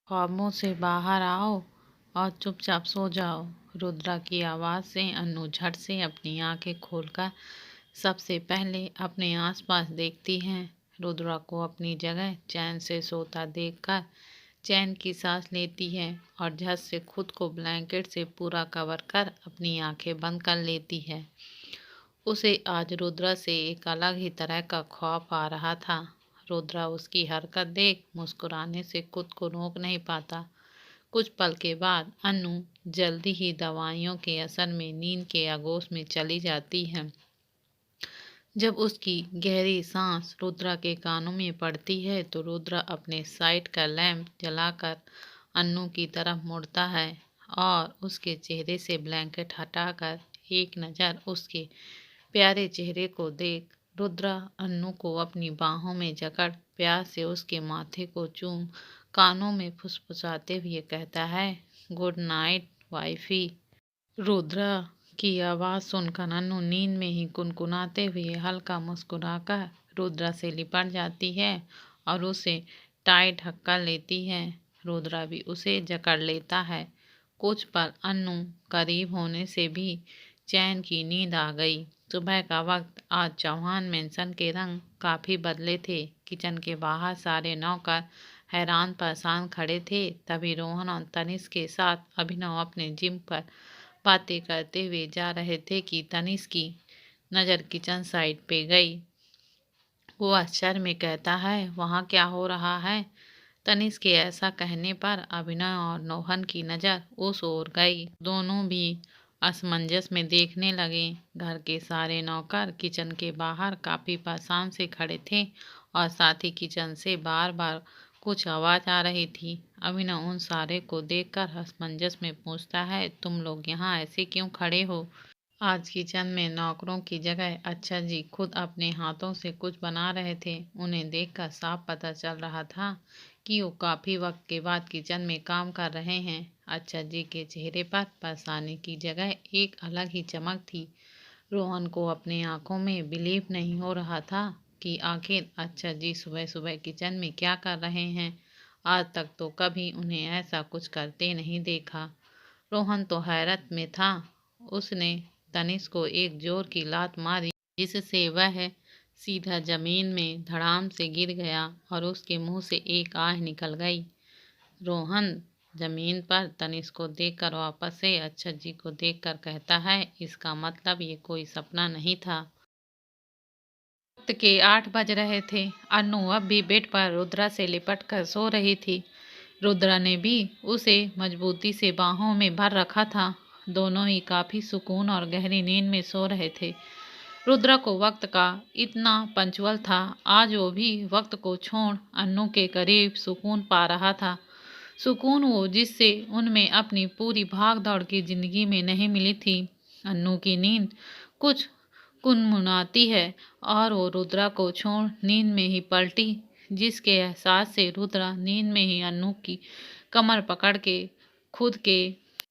ख्वाबों से बाहर आओ और चुपचाप सो जाओ। रुद्रा की आवाज़ से अन्नू झट से अपनी आंखें खोलकर सबसे पहले अपने आसपास देखती हैं। रुद्रा को अपनी जगह चैन से सोता देखकर चैन की सांस लेती है और झट से खुद को ब्लैंकेट से पूरा कवर कर अपनी आंखें बंद कर लेती है। उसे आज रुद्रा से एक अलग ही तरह का खौफ आ रहा था। रुद्रा उसकी हरकत देख मुस्कुराने से खुद को रोक नहीं पाता। कुछ पल के बाद अन्नू जल्दी ही दवाइयों के असर में नींद के आगोश में चली जाती है। जब उसकी गहरी सांस रुद्रा के कानों में पड़ती है तो रुद्रा अपने साइड का लैंप जलाकर अन्नू की तरफ मुड़ता है और उसके चेहरे से ब्लैंकेट हटाकर एक नज़र उसके प्यारे चेहरे को देख रुद्रा अन्नू को अपनी बाहों में जकड़ प्यार से उसके माथे को चूम कानों में फुसफुसाते हुए कहता है, गुड नाइट वाइफी। रुद्रा की आवाज़ सुनकर अन्नू नींद में ही कुनकुनाते हुए हल्का मुस्कुराकर रुद्रा से लिपट जाती है और उसे टाइट हक्का लेती है। रुद्रा भी उसे जकड़ लेता है। कुछ पल अन्नू करीब होने से भी चैन की नींद आ गई। सुबह का वक्त। आज चौहान मेंशन के रंग काफ़ी बदले थे। किचन के बाहर सारे नौकर हैरान परेशान खड़े थे। तभी रोहन और तनिष्क के साथ अभिनव अपने जिम पर बातें करते हुए जा रहे थे कि तनिष्क की नज़र किचन साइड पे गई। वो आश्चर्य में कहता है, वहाँ क्या हो रहा है? तनिष्क के ऐसा कहने पर अभिनव और रोहन की नज़र उस ओर गई। दोनों भी असमंजस में देखने लगे। घर के सारे नौकर किचन के बाहर काफ़ी परेशान से खड़े थे और साथ ही किचन से बार बार कुछ आवाज़ आ रही थी। अभिनव उन सारे को देखकर असमंजस में पूछता है, तुम लोग यहाँ ऐसे क्यों खड़े हो? आज किचन में नौकरों की जगह अच्छा जी खुद अपने हाथों से कुछ बना रहे थे। उन्हें देखकर साफ पता चल रहा था कि वो काफ़ी वक्त के बाद किचन में काम कर रहे हैं। अच्छा जी के चेहरे पर परेशानी की जगह एक अलग ही चमक थी। रोहन को अपनी आंखों में बिलीव नहीं हो रहा था कि आखिर अच्छा जी सुबह सुबह किचन में क्या कर रहे हैं। आज तक तो कभी उन्हें ऐसा कुछ करते नहीं देखा। रोहन तो हैरत में था। उसने तनिष्क को एक जोर की लात मारी जिससे वह सीधा जमीन में धड़ाम से गिर गया और उसके मुंह से एक आह निकल गई। रोहन जमीन पर तनिष्क को देखकर वापस से अच्छा जी को देखकर कहता है, इसका मतलब ये कोई सपना नहीं था। वक्त के 8 बज रहे थे। अन्नू अब भी बेड पर रुद्रा से लिपट कर सो रही थी। रुद्रा ने भी उसे मजबूती से बाहों में भर रखा था। दोनों ही काफ़ी सुकून और गहरी नींद में सो रहे थे। रुद्रा को वक्त का इतना पंचुअल था। आज वो भी वक्त को छोड़ अन्नू के करीब सुकून पा रहा था। सुकून वो जिससे उनमें अपनी पूरी भाग दौड़ की जिंदगी में नहीं मिली थी। अन्नू की नींद कुछ कुनमुनाती है और वो रुद्रा को छोड़ नींद में ही पलटी, जिसके एहसास से रुद्रा नींद में ही अन्नू की कमर पकड़ के खुद के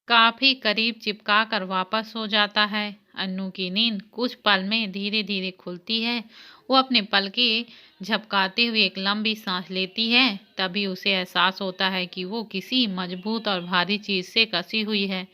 काफी करीब चिपका कर वापस हो जाता है। अन्नू की नींद कुछ पल में धीरे धीरे खुलती है। वो अपने पलके झपकाते हुए एक लंबी सांस लेती है। तभी उसे एहसास होता है कि वो किसी मजबूत और भारी चीज से कसी हुई है।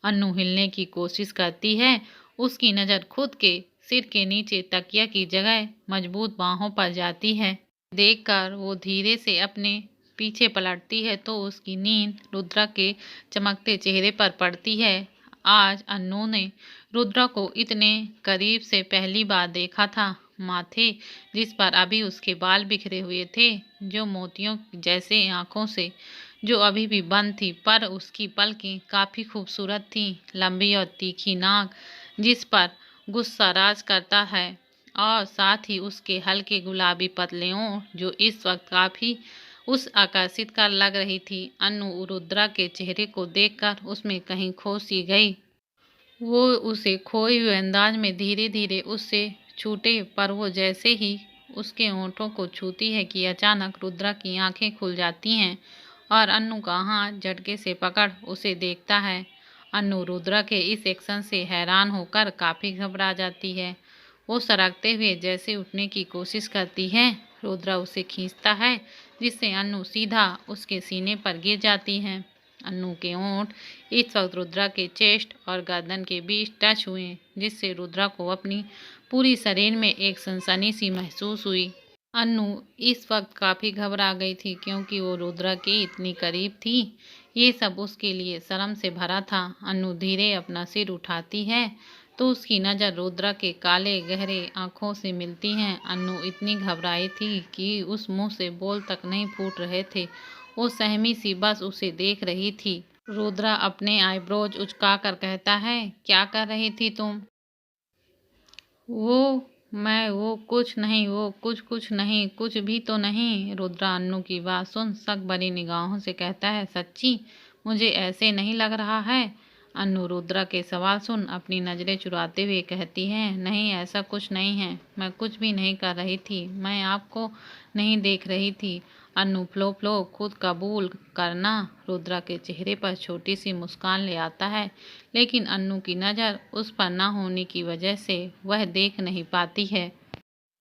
अन्नू हिलने की कोशिश करती है। उसकी नज़र खुद के सिर के नीचे तकिया की जगह मजबूत बाहों पर जाती है। देखकर वो धीरे से अपने पीछे पलटती है तो उसकी नींद रुद्रा के चमकते चेहरे पर पड़ती है। आज अन्नू ने रुद्रा को इतने करीब से पहली बार देखा था। माथे जिस पर अभी उसके बाल बिखरे हुए थे, जो मोतियों जैसे आंखों से जो अभी भी बंद थी, पर उसकी पलकें काफ़ी खूबसूरत थी। लंबी और तीखी नाक जिस पर गुस्सा राज करता है और साथ ही उसके हल्के गुलाबी पतले होंठ जो इस वक्त काफ़ी उस आकर्षित कर लग रही थी। अन्नू रुद्रा के चेहरे को देखकर उसमें कहीं खो सी गई। वो उसे खोए हुए अंदाज में धीरे धीरे उससे छूटे, पर वो जैसे ही उसके होंठों को छूती है कि अचानक रुद्रा की आंखें खुल जाती हैं और अन्नू का हाथ झटके से पकड़ उसे देखता है। अन्नू रुद्रा के इस एक्शन से हैरान होकर काफ़ी घबरा जाती है। वो सरकते हुए जैसे उठने की कोशिश करती है। रुद्रा उसे खींचता है जिससे अन्नू सीधा उसके सीने पर गिर जाती है। अन्नू के होंठ इस वक्त रुद्रा के चेस्ट और गर्दन के बीच टच हुए, जिससे रुद्रा को अपनी पूरी शरीर में एक सनसनी सी महसूस हुई। अन्नू इस वक्त काफ़ी घबरा गई थी, क्योंकि वो रुद्रा के इतनी करीब थी। ये सब उसके लिए शर्म से भरा था। अन्नू धीरे अपना सिर उठाती है तो उसकी नज़र रुद्रा के काले गहरे आंखों से मिलती है। अन्नू इतनी घबराई थी कि उस मुंह से बोल तक नहीं फूट रहे थे। वो सहमी सी बस उसे देख रही थी। रुद्रा अपने आईब्रोज उचकाकर कहता है, क्या कर रही थी तुम? वो कुछ नहीं, वो कुछ नहीं, कुछ भी तो नहीं। रुद्रा अन्नू की बात सुन शक भरी निगाहों से कहता है, सच्ची मुझे ऐसे नहीं लग रहा है। अन्नू रुद्रा के सवाल सुन अपनी नज़रें चुराते हुए कहती है, नहीं ऐसा कुछ नहीं है, मैं कुछ भी नहीं कर रही थी, मैं आपको नहीं देख रही थी। अन्नू फ्लो फ्लो खुद कबूल करना रुद्रा के चेहरे पर छोटी सी मुस्कान ले आता है, लेकिन अन्नू की नज़र उस पर न होने की वजह से वह देख नहीं पाती है।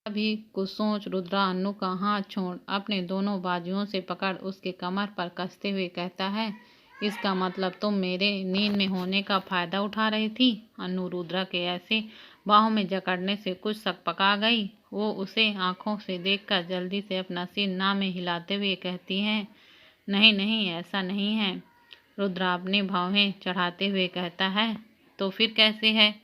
अभी कुछ सोच रुद्रा अन्नू का हाथ छोड़ अपने दोनों बाजुओं से पकड़ उसके कमर पर कसते हुए कहता है, इसका मतलब तुम मेरे नींद में होने का फ़ायदा उठा रही थी। अन्नू रुद्रा के ऐसे बाहों में जकड़ने से कुछ सकपका गई। वो उसे आंखों से देखकर जल्दी से अपना सिर ना में हिलाते हुए कहती है, नहीं नहीं ऐसा नहीं है। रुद्रा अपने भावें चढ़ाते हुए कहता है, तो फिर कैसे है?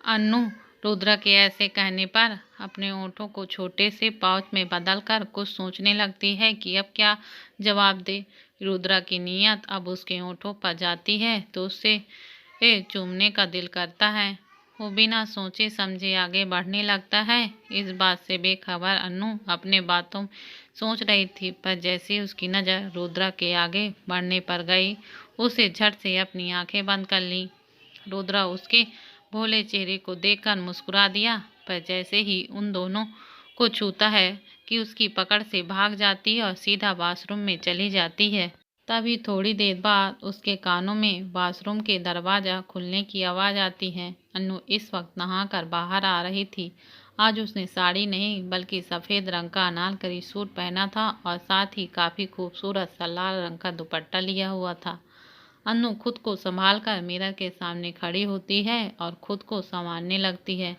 अन्नू रुद्रा के ऐसे कहने पर अपने होठों को छोटे से पाउच में बदलकर कुछ सोचने लगती है कि अब क्या जवाब दे। रुद्रा की नीयत अब उसके होठों पर जाती है तो उससे चूमने का दिल करता है। वो बिना सोचे समझे आगे बढ़ने लगता है। इस बात से बेखबर अन्नू अपने बातों सोच रही थी, पर जैसे उसकी नज़र रुद्रा के आगे बढ़ने पर गई, उसे झट से अपनी आंखें बंद कर ली। रुद्रा उसके भोले चेहरे को देखकर मुस्कुरा दिया, पर जैसे ही उन दोनों को छूता है कि उसकी पकड़ से भाग जाती है और सीधा बाथरूम में चली जाती है। तभी थोड़ी देर बाद उसके कानों में बाथरूम के दरवाज़ा खुलने की आवाज़ आती है। अन्नू इस वक्त नहाकर बाहर आ रही थी। आज उसने साड़ी नहीं बल्कि सफ़ेद रंग का अनारकली सूट पहना था और साथ ही काफ़ी खूबसूरत सा लाल रंग का दुपट्टा लिया हुआ था। अन्नू खुद को संभालकर मिरर के सामने खड़ी होती है और खुद को संवारने लगती है।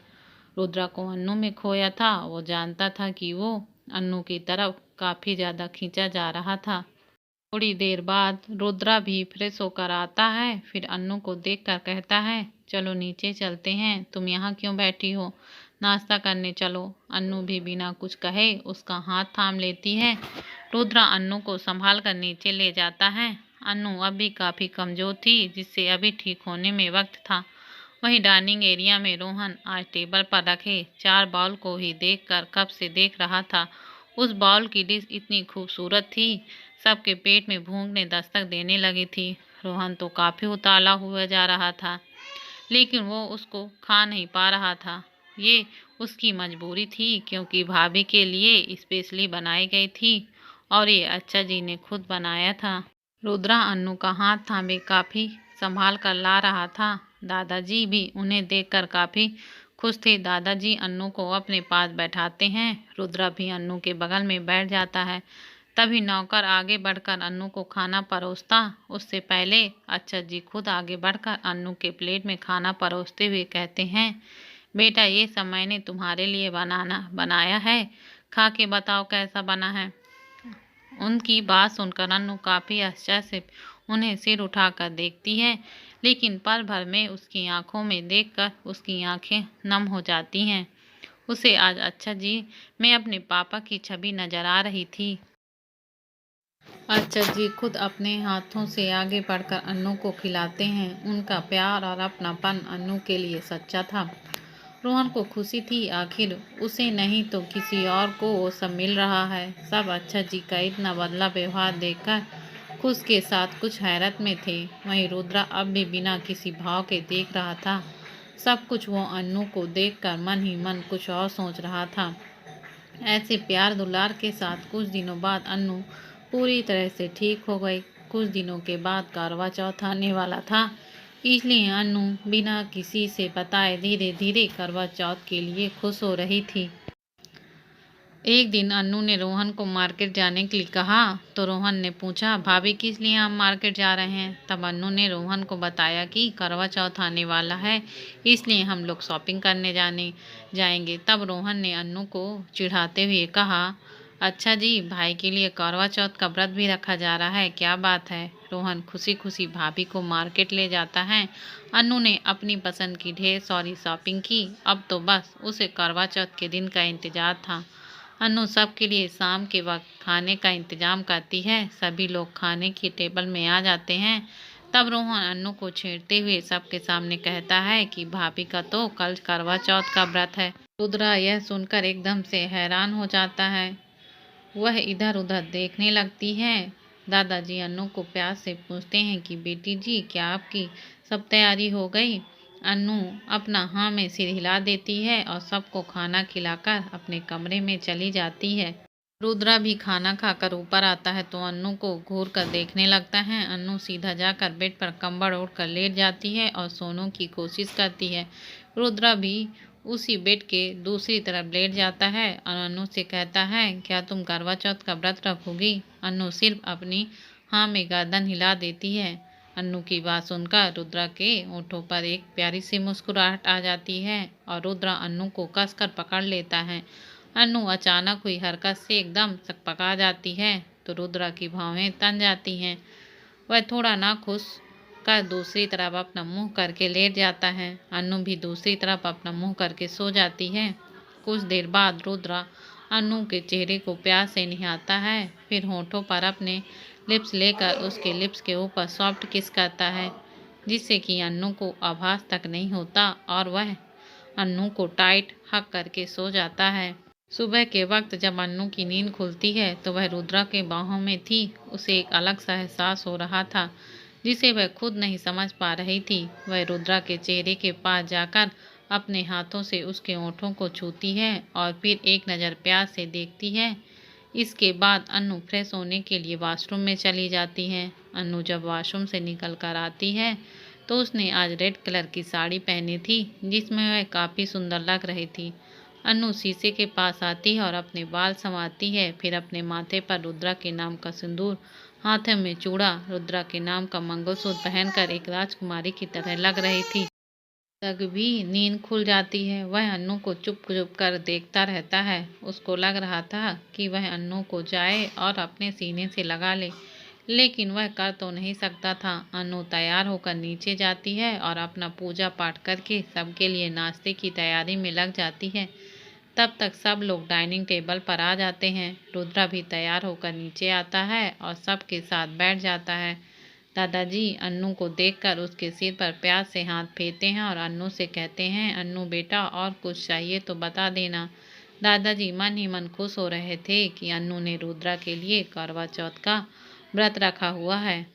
रुद्रा को अन्नू में खोया था। वो जानता था कि वो अन्नू की तरफ काफ़ी ज़्यादा खींचा जा रहा था। थोड़ी देर बाद रुद्रा भी फ्रेश होकर आता है, फिर अन्नू को देखकर कहता है, चलो नीचे चलते हैं, तुम यहाँ क्यों बैठी हो, नाश्ता करने चलो। अन्नू भी बिना कुछ कहे उसका हाथ थाम लेती है। रुद्रा अन्नू को संभाल कर नीचे ले जाता है। अन्नू अभी काफ़ी कमज़ोर थी, जिससे अभी ठीक होने में वक्त था। वहीं डाइनिंग एरिया में रोहन आज टेबल पर रखे 4 बाउल को ही देखकर कब से देख रहा था। उस बाउल की डिश इतनी खूबसूरत थी, सबके पेट में भूख ने दस्तक देने लगी थी। रोहन तो काफ़ी उतावला हुआ जा रहा था, लेकिन वो उसको खा नहीं पा रहा था। ये उसकी मजबूरी थी, क्योंकि भाभी के लिए स्पेशली बनाई गई थी और ये अच्छा जी ने खुद बनाया था। रुद्रा अन्नू का हाथ थामे काफ़ी संभाल कर ला रहा था। दादाजी भी उन्हें देखकर काफ़ी खुश थे। दादाजी अन्नू को अपने पास बैठाते हैं। रुद्रा भी अन्नू के बगल में बैठ जाता है। तभी नौकर आगे बढ़कर अन्नू को खाना परोसता। उससे पहले अच्छा जी खुद आगे बढ़कर अन्नू के प्लेट में खाना परोसते हुए कहते हैं, बेटा ये सब मैंने तुम्हारे लिए बनाया है, खा के बताओ कैसा बना है। उनकी बात सुनकर अन्नू काफ़ी आश्चर्य से उन्हें सिर उठाकर देखती है, लेकिन पल भर में उसकी आंखों में देखकर उसकी आंखें नम हो जाती हैं। उसे आज अच्छा जी में अपने पापा की छवि नजर आ रही थी। अच्छा जी खुद अपने हाथों से आगे बढ़कर अन्नू को खिलाते हैं। उनका प्यार और अपनापन अन्नू के लिए सच्चा था। रोहन को खुशी थी, आखिर उसे नहीं तो किसी और को वो सब मिल रहा है। सब अच्छा जी का इतना बदला व्यवहार देखकर खुश के साथ कुछ हैरत में थे। वहीं रुद्रा अब भी बिना किसी भाव के देख रहा था। सब कुछ वो अन्नू को देखकर मन ही मन कुछ और सोच रहा था। ऐसे प्यार दुलार के साथ कुछ दिनों बाद अन्नू पूरी तरह से ठीक हो गई। कुछ दिनों के बाद करवा चौथ आने वाला था, इसलिए अन्नू बिना किसी से बताए धीरे धीरे करवा चौथ के लिए खुश हो रही थी। एक दिन अन्नू ने रोहन को मार्केट जाने के लिए कहा तो रोहन ने पूछा, भाभी किस लिए हम मार्केट जा रहे हैं। तब अन्नू ने रोहन को बताया कि करवा चौथ आने वाला है, इसलिए हम लोग शॉपिंग करने जाएंगे। तब रोहन ने अन्नू को चिढ़ाते हुए कहा, अच्छा जी, भाई के लिए करवा चौथ का व्रत भी रखा जा रहा है, क्या बात है। रोहन खुशी खुशी भाभी को मार्केट ले जाता है। अन्नू ने अपनी पसंद की ढेर सारी शॉपिंग की। अब तो बस उसे करवा चौथ के दिन का इंतजार था। अन्नू सबके लिए शाम के वक्त खाने का इंतजाम करती है। सभी लोग खाने की टेबल में आ जाते हैं। तब रोहन अन्नू को छेड़ते हुए सबके सामने कहता है कि भाभी का तो कल करवा चौथ का व्रत है। रुद्रा यह सुनकर एकदम से हैरान हो जाता है। वह इधर उधर देखने लगती है। दादाजी अन्नू को प्यार से पूछते हैं कि बेटी जी, क्या आपकी सब तैयारी हो गई। अन्नू अपना हाँ में सिर हिला देती है और सबको खाना खिलाकर अपने कमरे में चली जाती है। रुद्रा भी खाना खाकर ऊपर आता है तो अन्नू को घूर कर देखने लगता है। अन्नू सीधा जाकर बेड पर कंबल ओढ़कर लेट जाती है और सोने की कोशिश करती है। रुद्रा भी उसी बेड के दूसरी तरफ लेट जाता है और अन्नू से कहता है, क्या तुम करवा चौथ का व्रत रखोगी। अन्नू सिर्फ अपनी हाँ में गर्दन हिला देती है। अन्नू की बात सुनकर रुद्रा के होठों पर एक प्यारी सी मुस्कुराहट आ जाती है और रुद्रा अन्नू को कसकर पकड़ लेता है। अन्नू अचानक हुई हरकत से एकदम सकपका जाती है तो रुद्रा की भौहें तन जाती हैं। वह थोड़ा नाखुश कर दूसरी तरफ अपना मुंह करके लेट जाता है। अन्नू भी दूसरी तरफ अपना मुंह करके सो जाती है। कुछ देर बाद रुद्रा अन्नू के चेहरे को प्यार से निहारता है, फिर होठों पर अपने लिप्स लेकर उसके लिप्स के ऊपर सॉफ्ट किस करता है, जिससे कि अन्नू को आभास तक नहीं होता और वह अन्नू को टाइट हक करके सो जाता है। सुबह के वक्त जब अन्नू की नींद खुलती है तो वह रुद्रा के बाहों में थी। उसे एक अलग सा एहसास हो रहा था जिसे वह खुद नहीं समझ पा रही थी। वह रुद्रा के चेहरे के पास जाकर अपने हाथों से उसके होठों को छूती है और फिर एक नज़र प्यार से देखती है। इसके बाद अन्नू फ्रेश होने के लिए वॉशरूम में चली जाती है। अन्नू जब वॉशरूम से निकल कर आती है तो उसने आज रेड कलर की साड़ी पहनी थी जिसमें वह काफ़ी सुंदर लग रही थी। अन्नू शीशे के पास आती है और अपने बाल संवारती है, फिर अपने माथे पर रुद्रा के नाम का सिंदूर, हाथ में चूड़ा, रुद्रा के नाम का मंगलसूत्र पहनकर एक राजकुमारी की तरह लग रही थी। तक भी नींद खुल जाती है। वह अन्नू को चुप चुप कर देखता रहता है। उसको लग रहा था कि वह अन्नू को जाए और अपने सीने से लगा ले, लेकिन वह कर तो नहीं सकता था। अन्नू तैयार होकर नीचे जाती है और अपना पूजा पाठ करके सबके लिए नाश्ते की तैयारी में लग जाती है। तब तक सब लोग डाइनिंग टेबल पर आ जाते हैं। रुद्रा भी तैयार होकर नीचे आता है और सबके साथ बैठ जाता है। दादाजी अन्नू को देखकर उसके सिर पर प्यार से हाथ फेरते हैं और अन्नू से कहते हैं, अन्नू बेटा, और कुछ चाहिए तो बता देना। दादाजी मन ही मन खुश हो रहे थे कि अन्नू ने रुद्रा के लिए करवा चौथ का व्रत रखा हुआ है।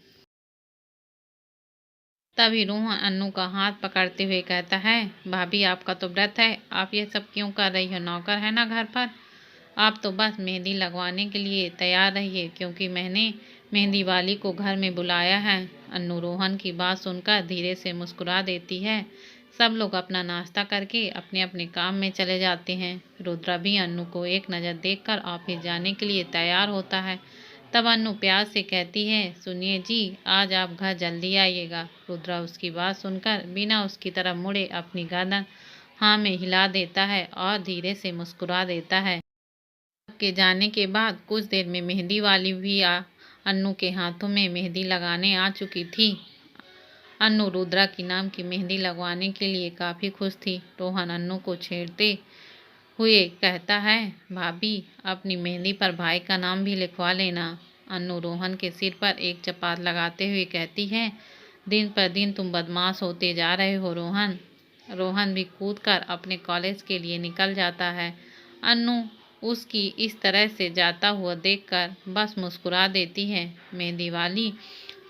तभी रोहन अन्नू का हाथ पकड़ते हुए कहता है, भाभी आपका तो व्रत है, आप ये सब क्यों कर रही हो, नौकर है ना घर पर। आप तो बस मेहंदी लगवाने के लिए तैयार रहिए क्योंकि मैंने मेहंदी वाली को घर में बुलाया है। अन्नू रोहन की बात सुनकर धीरे से मुस्कुरा देती है। सब लोग अपना नाश्ता करके अपने अपने काम में चले जाते हैं। रुद्रा भी अन्नू को एक नज़र देखकर ऑफिस जाने के लिए तैयार होता है। तब अन्नू प्यार से कहती है, सुनिए जी, आज आप घर जल्दी आइएगा। रुद्रा उसकी बात सुनकर बिना उसकी तरफ मुड़े अपनी गर्दन हाँ में हिला देता है और धीरे से मुस्कुरा देता है। के जाने के बाद कुछ देर में मेहंदी वाली भी अन्नू के हाथों में मेहंदी लगाने आ चुकी थी। अन्नू रुद्रा की नाम की मेहंदी लगवाने के लिए काफ़ी खुश थी। रोहन अन्नू को छेड़ते हुए कहता है, भाभी अपनी मेहंदी पर भाई का नाम भी लिखवा लेना। अन्नू रोहन के सिर पर एक चपात लगाते हुए कहती है, दिन पर दिन तुम बदमाश होते जा रहे हो रोहन। रोहन भी कूदकर अपने कॉलेज के लिए निकल जाता है। अन्नू उसकी इस तरह से जाता हुआ देखकर बस मुस्कुरा देती है। मेहंदी वाली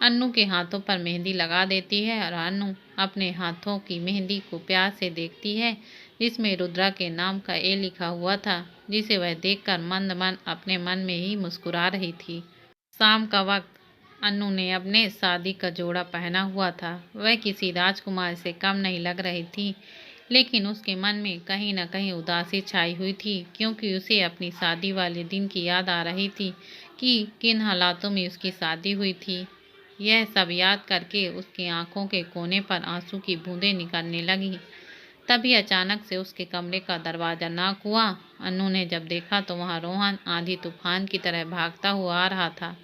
अन्नू के हाथों पर मेहंदी लगा देती है और अन्नू अपने हाथों की मेहंदी को प्यार से देखती है जिसमें रुद्रा के नाम का ए लिखा हुआ था, जिसे वह देखकर मंद मन अपने मन में ही मुस्कुरा रही थी। शाम का वक्त अन्नू ने अपने शादी का जोड़ा पहना हुआ था। वह किसी राजकुमार से कम नहीं लग रही थी, लेकिन उसके मन में कहीं न कहीं उदासी छाई हुई थी, क्योंकि उसे अपनी शादी वाले दिन की याद आ रही थी कि किन हालातों में उसकी शादी हुई थी। यह सब याद करके उसकी आंखों के कोने पर आंसू की बूंदें निकलने लगी। तभी अचानक से उसके कमरे का दरवाजा नॉक हुआ। अन्नू ने जब देखा तो वहां रोहन आंधी तूफान की तरह भागता हुआ आ रहा था।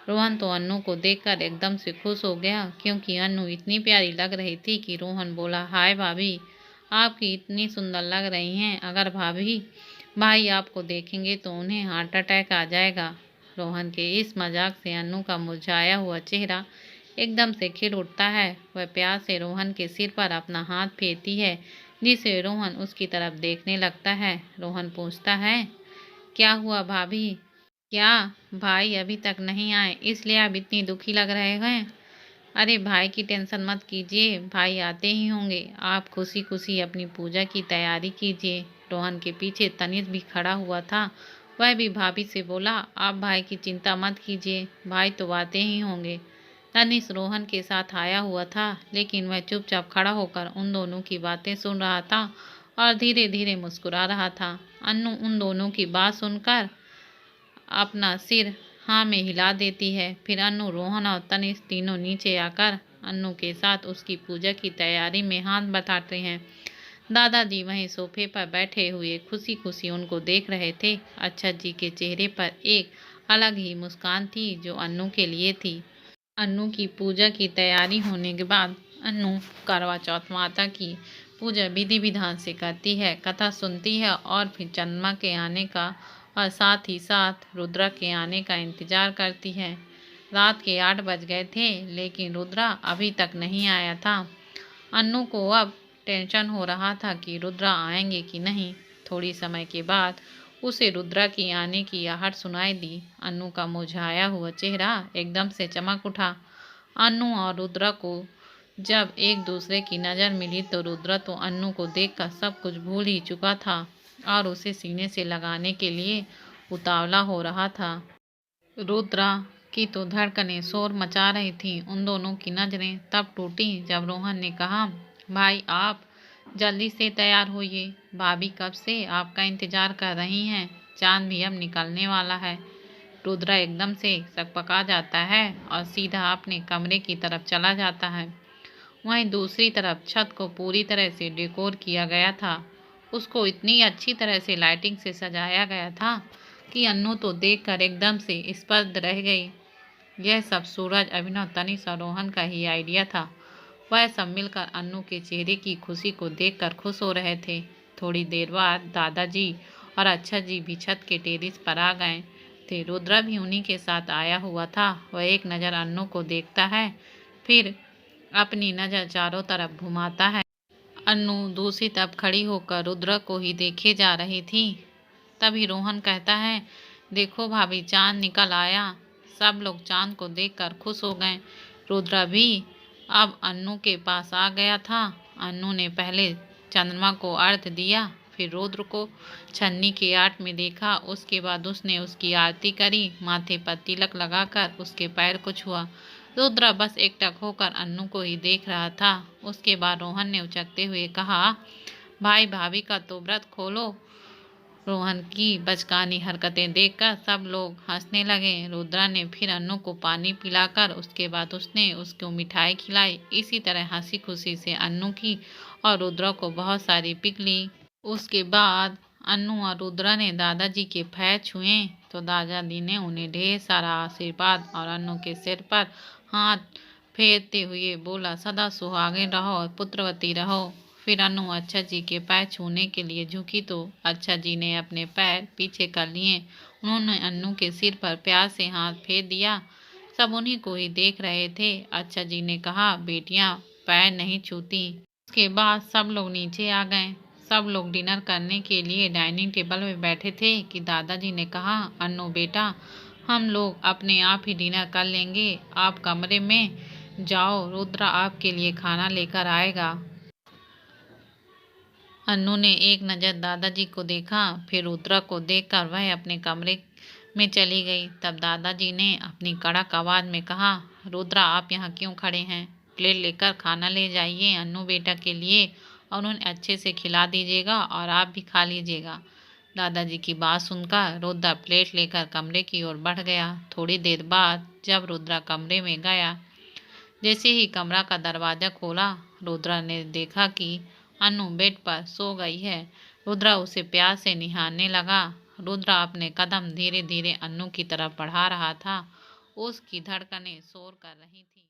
रोहन तो अन्नू को देखकर एकदम से खुश हो गया, क्योंकि अन्नू इतनी प्यारी लग रही थी कि रोहन बोला, हाय भाभी, आपकी इतनी सुंदर लग रही हैं। अगर भाभी भाई आपको देखेंगे तो उन्हें हार्ट अटैक आ जाएगा। रोहन के इस मजाक से अन्नू का मुरझाया हुआ चेहरा एकदम से खिल उठता है। वह प्यार से रोहन के सिर पर अपना हाथ फेरती है, जिसे रोहन उसकी तरफ देखने लगता है। रोहन पूछता है, क्या हुआ भाभी? क्या भाई अभी तक नहीं आए, इसलिए आप इतनी दुखी लग रहे हैं? अरे भाई की टेंशन मत कीजिए, भाई आते ही होंगे। आप खुशी खुशी अपनी पूजा की तैयारी कीजिए। रोहन के पीछे तनिष भी खड़ा हुआ था। वह भी भाभी से बोला, आप भाई की चिंता मत कीजिए, भाई तो आते ही होंगे। तनिष रोहन के साथ आया हुआ था, लेकिन वह चुपचाप खड़ा होकर उन दोनों की बातें सुन रहा था और धीरे धीरे मुस्कुरा रहा था। अन्नू उन दोनों की बात सुनकर अपना सिर हाँ में हिला देती है। फिर अन्नू, रोहन और तनिष तीनों नीचे आकर अन्नू के साथ उसकी पूजा की तैयारी में हाथ बटाते हैं। दादाजी वहीं सोफे पर बैठे हुए खुशी खुशी उनको देख रहे थे। अच्छा जी के चेहरे पर एक अलग ही मुस्कान थी, जो अन्नू के लिए थी। अन्नू की पूजा की तैयारी होने के बाद अन्नू करवा चौथ माता की पूजा विधि विधान से करती है, कथा सुनती है और फिर चंद्रमा के आने का और साथ ही साथ रुद्रा के आने का इंतजार करती है। रात के 8 बज गए थे, लेकिन रुद्रा अभी तक नहीं आया था। अन्नू को अब टेंशन हो रहा था कि रुद्रा आएंगे कि नहीं। थोड़ी समय के बाद उसे रुद्रा की आने की आहट सुनाई दी। अन्नू का मुरझाया हुआ चेहरा एकदम से चमक उठा। अन्नू और रुद्रा को जब एक दूसरे की नज़र मिली तो रुद्रा तो अन्नू को देखकर सब कुछ भूल ही चुका था और उसे सीने से लगाने के लिए उतावला हो रहा था। रुद्रा की तो धड़कनें शोर मचा रही थीं। उन दोनों की नज़रें तब टूटी जब रोहन ने कहा, भाई आप जल्दी से तैयार होइए, भाभी कब से आपका इंतजार कर रही हैं, चांद भी अब निकलने वाला है। रुद्रा एकदम से सकपका जाता है और सीधा अपने कमरे की तरफ चला जाता है। वहीं दूसरी तरफ छत को पूरी तरह से डेकोर किया गया था। उसको इतनी अच्छी तरह से लाइटिंग से सजाया गया था कि अन्नू तो देखकर एकदम से स्तब्ध रह गई। यह सब सूरज, अभिनव, तनिष और रोहन का ही आइडिया था। वह सब मिलकर अन्नू के चेहरे की खुशी को देखकर खुश हो रहे थे। थोड़ी देर बाद दादाजी और अच्छा जी भी छत के टेरिस पर आ गए थे। रुद्रा भी उन्हीं के साथ आया हुआ था। वह एक नज़र अन्नू को देखता है, फिर अपनी नज़र चारों तरफ घुमाता है। अन्नू दूसरी तरफ खड़ी होकर रुद्रा को ही देखे जा रही थी। तभी रोहन कहता है, देखो भाभी, चांद निकल आया। सब लोग चांद को देखकर खुश हो गए। रुद्रा भी अब अन्नू के पास आ गया था। अन्नू ने पहले चंद्रमा को अर्घ्य दिया, फिर रुद्र को छन्नी के आट में देखा। उसके बाद उसने उसकी आरती करी, माथे पर तिलक लगाकर उसके पैर को छुआ। रुद्रा बस एकटक होकर अन्नू को ही देख रहा था। उसके बाद रोहन ने उचकते हुए कहा, भाई भाभी का तो व्रत खोलो। रोहन की बचकानी हरकतें देखकर सब लोग हंसने लगे। रुद्रा ने फिर अन्नू को पानी पिलाकर उसके बाद उसने उसको मिठाई खिलाई। इसी तरह हंसी खुशी से अन्नू की और रुद्रा को बहुत सारी पिक ली। उसके बाद अन्नू और रुद्रा ने दादाजी के पैर छुए तो दादाजी ने उन्हें ढेर सारा आशीर्वाद और अन्नू के सिर पर हाथ फेरते हुए बोला, सदा सुहागिन रहो और पुत्रवती रहो। फिर अन्नू अच्छा जी के पैर छूने के लिए झुकी तो अच्छा जी ने अपने पैर पीछे कर लिए। उन्होंने अन्नू के सिर पर प्यार से हाथ फेर दिया। सब उन्हीं को ही देख रहे थे। अच्छा जी ने कहा, बेटियां पैर नहीं छूती। उसके बाद सब लोग नीचे आ गए। सब लोग डिनर करने के लिए डाइनिंग टेबल में बैठे थे कि दादाजी ने कहा, अन्नू बेटा, हम लोग अपने आप ही डिनर कर लेंगे, आप कमरे में जाओ, रुद्रा आपके लिए खाना लेकर आएगा। अन्नू ने एक नज़र दादाजी को देखा, फिर रुद्रा को देखकर वह अपने कमरे में चली गई। तब दादाजी ने अपनी कड़क आवाज़ में कहा, रुद्रा आप यहाँ क्यों खड़े हैं? प्लेट लेकर खाना ले जाइए अन्नू बेटा के लिए और उन्हें अच्छे से खिला दीजिएगा और आप भी खा लीजिएगा। दादाजी की बात सुनकर रुद्रा प्लेट लेकर कमरे की ओर बढ़ गया। थोड़ी देर बाद जब रुद्रा कमरे में गया, जैसे ही कमरा का दरवाजा खोला, रुद्रा ने देखा कि अनु बेड पर सो गई है। रुद्रा उसे प्यार से निहारने लगा। रुद्रा अपने कदम धीरे धीरे अनु की तरफ बढ़ा रहा था। उसकी धड़कनें शोर कर रही थी।